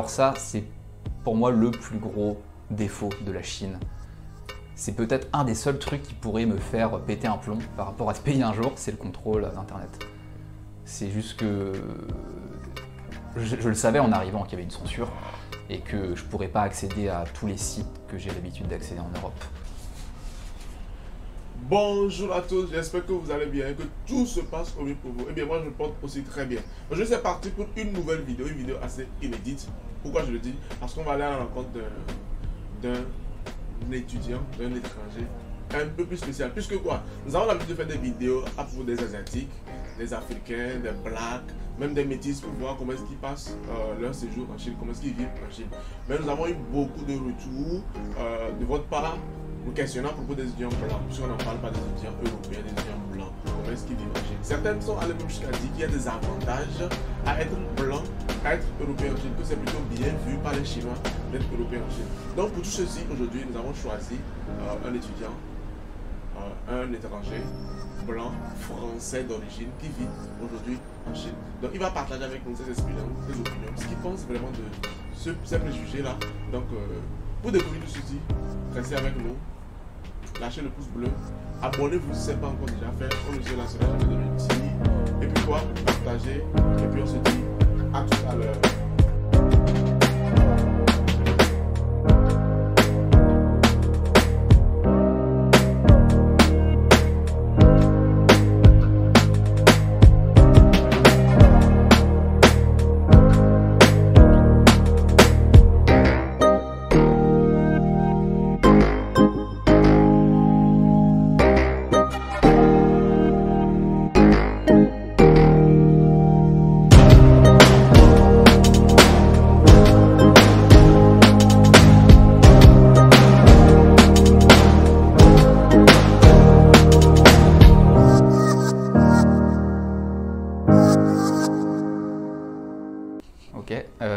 alors ça, c'est pour moi le plus gros défaut de la Chine. C'est peut-être un des seuls trucs qui pourrait me faire péter un plomb par rapport à ce pays un jour, c'est le contrôle d'Internet. C'est juste que je le savais en arrivant qu'il y avait une censure et que je pourrais pas accéder à tous les sites que j'ai l'habitude d'accéder en Europe. Bonjour à tous, j'espère que vous allez bien et que tout se passe au mieux pour vous. Eh bien moi je me porte aussi très bien. Aujourd'hui c'est parti pour une nouvelle vidéo, une vidéo assez inédite. Pourquoi je le dis? Parce qu'on va aller à la rencontre d'un étudiant, d'un étranger un peu plus spécial. Puisque quoi? Nous avons l'habitude de faire des vidéos à propos des Asiatiques, des Africains, des Blacks, même des Métis pour voir comment est-ce qu'ils passent leur séjour en Chine, comment est-ce qu'ils vivent en Chine. Mais nous avons eu beaucoup de retours de votre part nous questionnant à propos des étudiants blancs, puisqu'on n'en parle pas des étudiants européens, des étudiants blancs, comment est-ce qu'ils vivent en Chine. Certaines sont allées même jusqu'à dire qu'il y a des avantages à être blanc, à être européen en Chine, que c'est plutôt bien vu par les Chinois d'être européen en Chine. Donc pour tout ceci, aujourd'hui, nous avons choisi un étudiant, un étranger, blanc, français d'origine, qui vit aujourd'hui en Chine. Donc il va partager avec nous ses expériences, ses opinions, ce qu'il pense vraiment de ces préjugés-là. Donc pour découvrir tout ceci, restez avec nous. Lâchez le pouce bleu, abonnez-vous si ce n'est pas encore déjà fait, on nous lancera jamais de l'outil. Et puis quoi, partagez, et puis on se dit à tout à l'heure.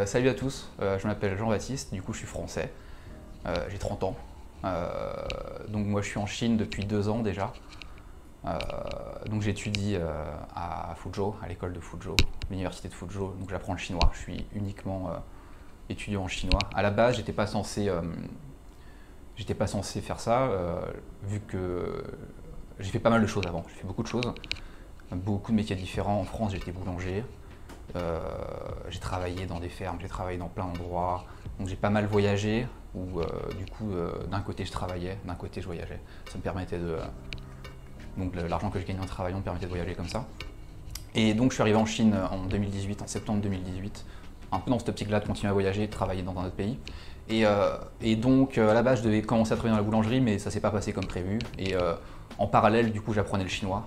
Salut à tous, je m'appelle Jean-Baptiste, du coup je suis français, j'ai 30 ans. Donc moi je suis en Chine depuis 2 ans déjà. Donc j'étudie à Fuzhou, à l'école de Fuzhou, l'université de Fuzhou, donc j'apprends le chinois, je suis uniquement étudiant en chinois. À la base j'étais pas censé faire ça, vu que j'ai fait pas mal de choses avant, j'ai fait beaucoup de choses, beaucoup de métiers différents. En France j'étais boulanger. J'ai travaillé dans des fermes, j'ai travaillé dans plein d'endroits, donc j'ai pas mal voyagé, où du coup d'un côté je travaillais, d'un côté je voyageais. Ça me permettait de... donc l'argent que je gagnais en travaillant me permettait de voyager comme ça. Et donc je suis arrivé en Chine en 2018, en septembre 2018, un peu dans cette optique-là de continuer à voyager, de travailler dans un autre pays. Et donc à la base je devais commencer à travailler dans la boulangerie, mais ça s'est pas passé comme prévu. Et en parallèle du coup j'apprenais le chinois,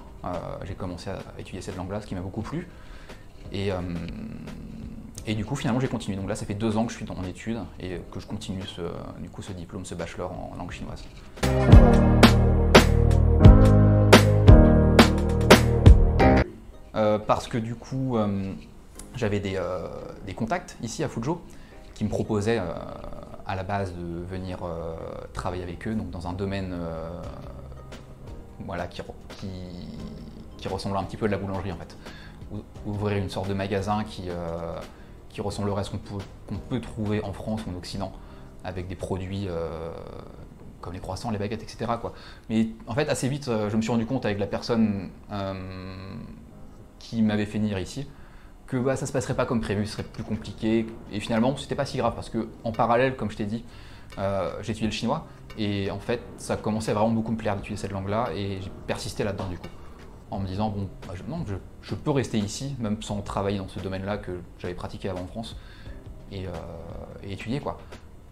j'ai commencé à étudier cette langue-là, ce qui m'a beaucoup plu. Et du coup, finalement, j'ai continué. Donc là, ça fait 2 ans que je suis en études et que je continue ce diplôme, ce bachelor en langue chinoise. Parce que du coup, j'avais des contacts ici à Fuzhou qui me proposaient à la base de venir travailler avec eux, donc dans un domaine voilà, qui ressemble un petit peu à de la boulangerie en fait. Ouvrir une sorte de magasin qui ressemblerait à ce qu'on peut trouver en France ou en Occident, avec des produits comme les croissants, les baguettes, etc. quoi. Mais en fait, assez vite, je me suis rendu compte avec la personne qui m'avait fait venir ici que bah, ça se passerait pas comme prévu, ce serait plus compliqué. Et finalement, c'était pas si grave parce que en parallèle, comme je t'ai dit, j'ai étudié le chinois et en fait, ça commençait à vraiment beaucoup me plaire d'étudier cette langue-là et j'ai persisté là-dedans du coup. En me disant, bon, je peux rester ici, même sans travailler dans ce domaine-là que j'avais pratiqué avant en France, et étudier, quoi.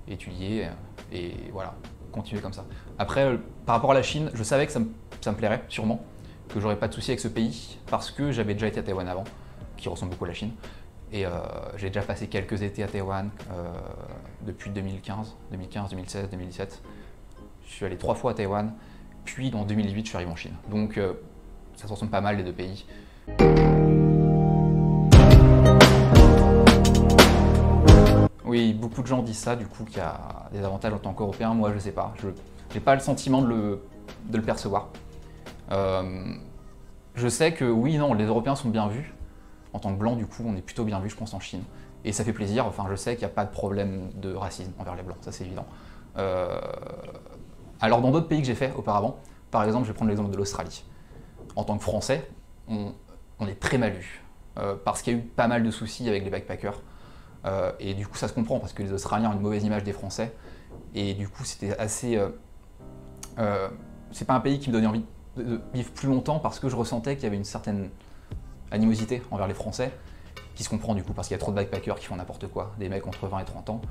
Étudier, et voilà, continuer comme ça. Après, par rapport à la Chine, je savais que ça me plairait, sûrement, que j'aurais pas de soucis avec ce pays, parce que j'avais déjà été à Taïwan avant, qui ressemble beaucoup à la Chine, et j'ai déjà passé quelques étés à Taïwan depuis 2015, 2016, 2017. Je suis allé 3 fois à Taïwan, puis en 2018, je suis arrivé en Chine. Donc, ça se ressemble pas mal les 2 pays. Oui, beaucoup de gens disent ça, du coup, qu'il y a des avantages en tant qu'Européen. Moi, je sais pas. Je n'ai pas le sentiment de le percevoir. Je sais que oui, non, les Européens sont bien vus. En tant que Blancs, du coup, on est plutôt bien vus, je pense, en Chine. Et ça fait plaisir, enfin je sais qu'il n'y a pas de problème de racisme envers les blancs, ça c'est évident. Alors dans d'autres pays que j'ai fait auparavant, par exemple je vais prendre l'exemple de l'Australie. En tant que Français, on est très mal vu, parce qu'il y a eu pas mal de soucis avec les backpackers. Et du coup ça se comprend, parce que les Australiens ont une mauvaise image des Français. Et du coup c'était assez... c'est pas un pays qui me donnait envie de vivre plus longtemps, parce que je ressentais qu'il y avait une certaine animosité envers les Français, qui se comprend du coup, parce qu'il y a trop de backpackers qui font n'importe quoi, des mecs entre 20 et 30 ans,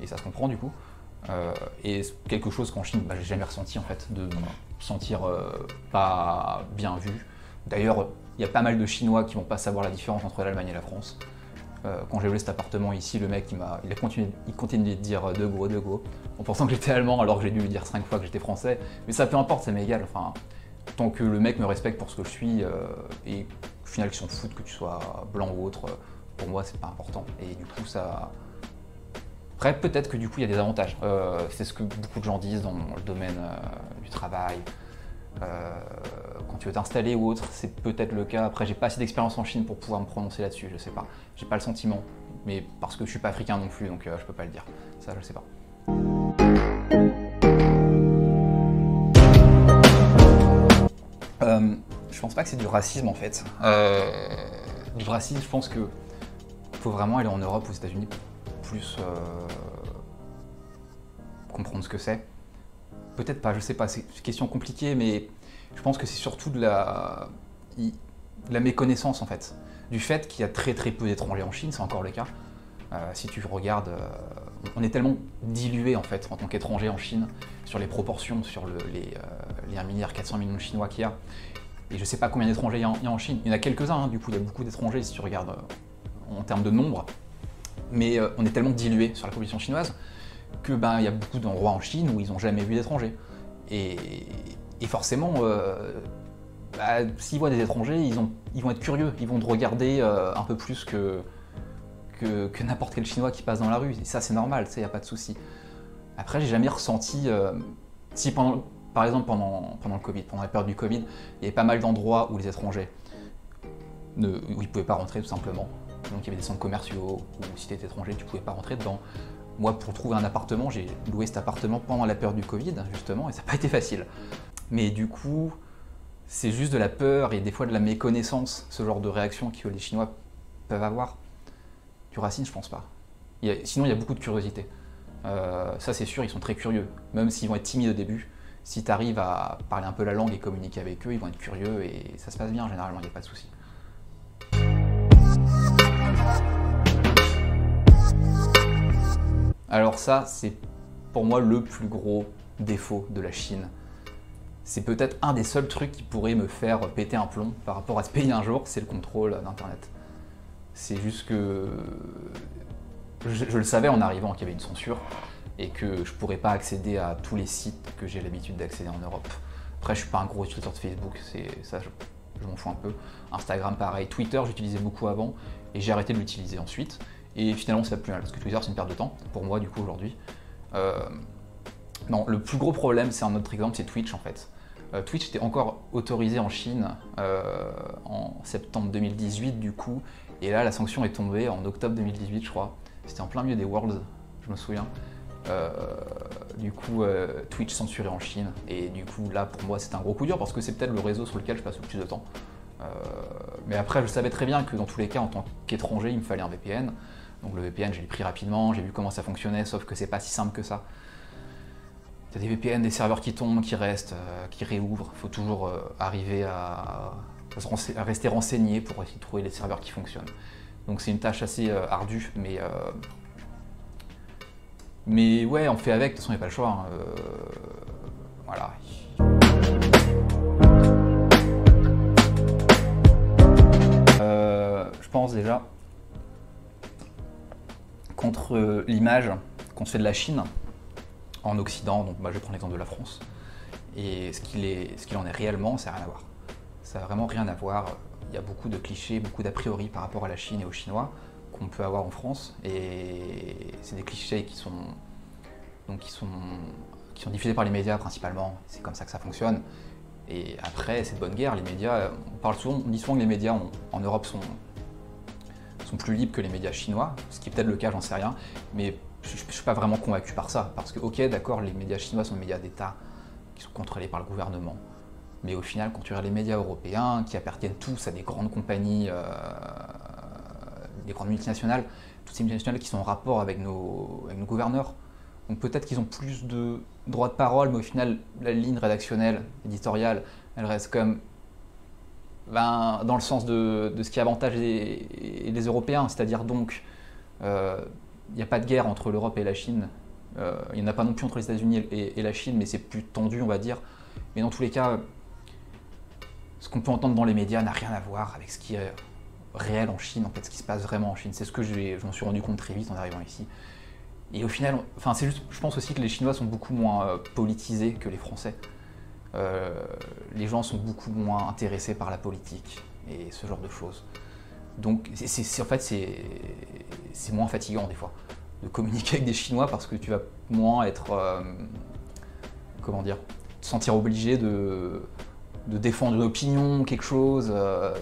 et ça se comprend du coup. Et quelque chose qu'en Chine, j'ai jamais ressenti en fait, de me sentir pas bien vu. D'ailleurs, il y a pas mal de Chinois qui vont pas savoir la différence entre l'Allemagne et la France. Quand j'ai loué cet appartement ici, le mec il continue de dire de go, en pensant que j'étais allemand alors que j'ai dû lui dire 5 fois que j'étais français. Mais ça peu importe, ça m'est égal. Enfin, tant que le mec me respecte pour ce que je suis et au final qu'ils s'en foutent que tu sois blanc ou autre, pour moi c'est pas important. Et du coup ça... Après peut-être que du coup il y a des avantages. C'est ce que beaucoup de gens disent dans le domaine du travail. Quand tu veux t'installer ou autre, c'est peut-être le cas. Après, j'ai pas assez d'expérience en Chine pour pouvoir me prononcer là-dessus, je sais pas. J'ai pas le sentiment, mais parce que je suis pas africain non plus, donc je peux pas le dire. Ça, je sais pas. Je pense pas que c'est du racisme en fait. Du racisme, je pense que faut vraiment aller en Europe, aux États-Unis, pour plus comprendre ce que c'est. Peut-être pas, je sais pas, c'est une question compliquée, mais je pense que c'est surtout de la méconnaissance en fait. Du fait qu'il y a très peu d'étrangers en Chine, c'est encore le cas. Si tu regardes, on est tellement dilué en fait en tant qu'étranger en Chine, sur les proportions, sur les 1,4 milliard de Chinois qu'il y a. Et je sais pas combien d'étrangers il y a en Chine. Il y en a quelques-uns, hein, du coup il y a beaucoup d'étrangers si tu regardes en termes de nombre. Mais on est tellement dilué sur la population chinoise que il y a beaucoup d'endroits en Chine où ils n'ont jamais vu d'étrangers. Et forcément, s'ils voient des étrangers, ils vont être curieux, ils vont te regarder un peu plus que n'importe quel Chinois qui passe dans la rue. Et ça, c'est normal, il n'y a pas de souci. Après, j'ai jamais ressenti... si par exemple, pendant le Covid, pendant la période du Covid, il y avait pas mal d'endroits où les étrangers où ils ne pouvaient pas rentrer tout simplement. Donc il y avait des centres commerciaux où si tu étais étranger, tu ne pouvais pas rentrer dedans. Moi, pour trouver un appartement, j'ai loué cet appartement pendant la période du Covid, justement, et ça n'a pas été facile. Mais du coup, c'est juste de la peur et des fois de la méconnaissance, ce genre de réaction que les Chinois peuvent avoir. Du racisme, je pense pas. Sinon, il y a beaucoup de curiosité. Ça, c'est sûr, ils sont très curieux. Même s'ils vont être timides au début, si tu arrives à parler un peu la langue et communiquer avec eux, ils vont être curieux et ça se passe bien, généralement, il n'y a pas de souci. Alors ça, c'est pour moi le plus gros défaut de la Chine. C'est peut-être un des seuls trucs qui pourrait me faire péter un plomb par rapport à ce pays un jour, c'est le contrôle d'Internet. C'est juste que je le savais en arrivant qu'il y avait une censure et que je pourrais pas accéder à tous les sites que j'ai l'habitude d'accéder en Europe. Après, je suis pas un gros utilisateur de Facebook, ça je m'en fous un peu. Instagram pareil, Twitter j'utilisais beaucoup avant et j'ai arrêté de l'utiliser ensuite. Et finalement, c'est pas plus mal, parce que Twitter, c'est une perte de temps, pour moi, du coup, aujourd'hui. Non, le plus gros problème, c'est un autre exemple, c'est Twitch, en fait. Twitch était encore autorisé en Chine en septembre 2018, du coup. Et là, la sanction est tombée en octobre 2018, je crois. C'était en plein milieu des Worlds, je me souviens. Du coup, Twitch censuré en Chine. Et du coup, là, pour moi, c'est un gros coup dur, parce que c'est peut-être le réseau sur lequel je passe le plus de temps. Mais après, je savais très bien que dans tous les cas, en tant qu'étranger, il me fallait un VPN. Donc le VPN, j'ai pris rapidement, j'ai vu comment ça fonctionnait, sauf que c'est pas si simple que ça. Il y a des VPN, des serveurs qui tombent, qui restent, qui réouvrent. Il faut toujours arriver à rester renseigné pour essayer de trouver les serveurs qui fonctionnent. Donc c'est une tâche assez ardue, mais ouais, on fait avec, de toute façon, il n'y a pas le choix. Hein. Voilà. Je pense déjà contre l'image qu'on se fait de la Chine en Occident, donc je vais prendre l'exemple de la France, et ce qu'il en est réellement, ça n'a rien à voir. Ça n'a vraiment rien à voir. Il y a beaucoup de clichés, beaucoup d'a priori par rapport à la Chine et aux Chinois qu'on peut avoir en France, et c'est des clichés qui sont diffusés par les médias principalement. C'est comme ça que ça fonctionne. Et après, c'est de bonne guerre. Les médias, on dit souvent que les médias en Europe sont plus libres que les médias chinois, ce qui est peut-être le cas, j'en sais rien, mais je ne suis pas vraiment convaincu par ça, parce que ok, d'accord, les médias chinois sont des médias d'État qui sont contrôlés par le gouvernement, mais au final, quand tu regardes les médias européens, qui appartiennent tous à des grandes compagnies, des grandes multinationales, toutes ces multinationales qui sont en rapport avec nos gouverneurs, donc peut-être qu'ils ont plus de droit de parole, mais au final, la ligne rédactionnelle, éditoriale, elle reste comme dans le sens de ce qui avantage les Européens, c'est-à-dire donc, il n'y a pas de guerre entre l'Europe et la Chine, il n'y en a pas non plus entre les États-Unis et la Chine, mais c'est plus tendu, on va dire. Mais dans tous les cas, ce qu'on peut entendre dans les médias n'a rien à voir avec ce qui est réel en Chine, en fait, ce qui se passe vraiment en Chine. C'est ce que je m'en suis rendu compte très vite en arrivant ici. Et au final, enfin, c'est juste, je pense aussi que les Chinois sont beaucoup moins politisés que les Français. Les gens sont beaucoup moins intéressés par la politique et ce genre de choses. Donc, en fait, c'est moins fatigant des fois de communiquer avec des Chinois parce que tu vas moins être, comment dire, te sentir obligé de défendre une opinion, quelque chose,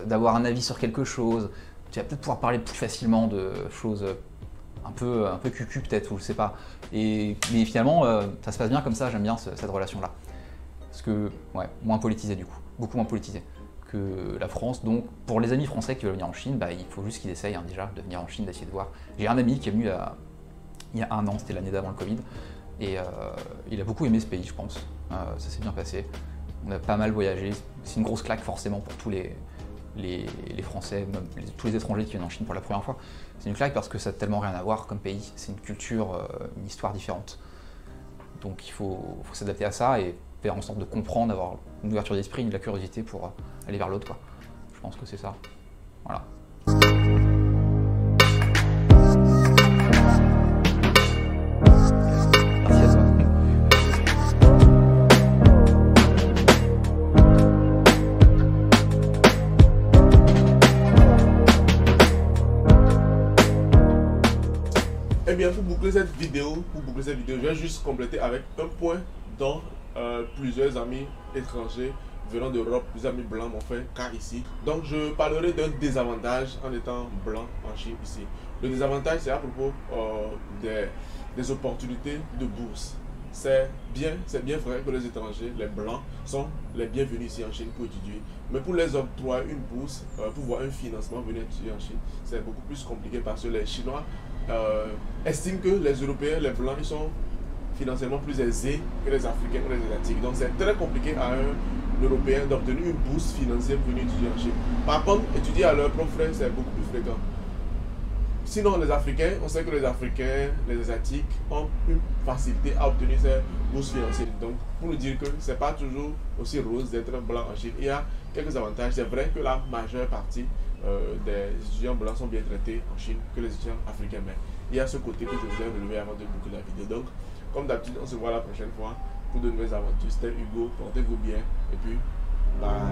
d'avoir un avis sur quelque chose. Tu vas peut-être pouvoir parler plus facilement de choses un peu cucu peut-être, ou je sais pas. Mais finalement, ça se passe bien comme ça, j'aime bien cette relation-là. Parce que, ouais, moins politisé du coup, beaucoup moins politisé que la France. Donc, pour les amis français qui veulent venir en Chine, il faut juste qu'ils essayent déjà de venir en Chine, d'essayer de voir. J'ai un ami qui est venu il y a 1 an, c'était l'année d'avant le Covid, et il a beaucoup aimé ce pays, je pense. Ça s'est bien passé. On a pas mal voyagé. C'est une grosse claque forcément pour tous les Français, même tous les étrangers qui viennent en Chine pour la première fois. C'est une claque parce que ça n'a tellement rien à voir comme pays. C'est une culture, une histoire différente. Donc il faut s'adapter à ça et faire en sorte de comprendre, d'avoir une ouverture d'esprit, de la curiosité pour aller vers l'autre, quoi. Je pense que c'est ça. Voilà. Merci à toi. Eh bien, pour boucler cette vidéo, je vais juste compléter avec un point dont plusieurs amis étrangers venant d'Europe, des amis blancs m'ont fait cas ici. Donc, je parlerai d'un désavantage en étant blanc en Chine ici. Le désavantage, c'est à propos des opportunités de bourse. C'est bien vrai que les étrangers, les blancs, sont les bienvenus ici en Chine pour étudier. Mais pour les octroyer une bourse, pour voir un financement venir étudier en Chine, c'est beaucoup plus compliqué parce que les Chinois estiment que les Européens, les blancs, ils sont financièrement plus aisés que les Africains ou les Asiatiques. Donc c'est très compliqué à un Européen d'obtenir une bourse financière pour venir étudier en Chine. Par contre, étudier à leur propre frère, c'est beaucoup plus fréquent. Sinon, les Africains, on sait que les Africains, les Asiatiques ont une facilité à obtenir ces bourses financières. Donc, pour nous dire que ce n'est pas toujours aussi rose d'être blanc en Chine, il y a quelques avantages. C'est vrai que la majeure partie des étudiants blancs sont bien traités en Chine que les étudiants africains. Mais il y a ce côté que je voulais relever avant de boucler la vidéo. Donc, comme d'habitude, on se voit la prochaine fois pour de nouvelles aventures. C'était Hugo, portez-vous bien et puis bye.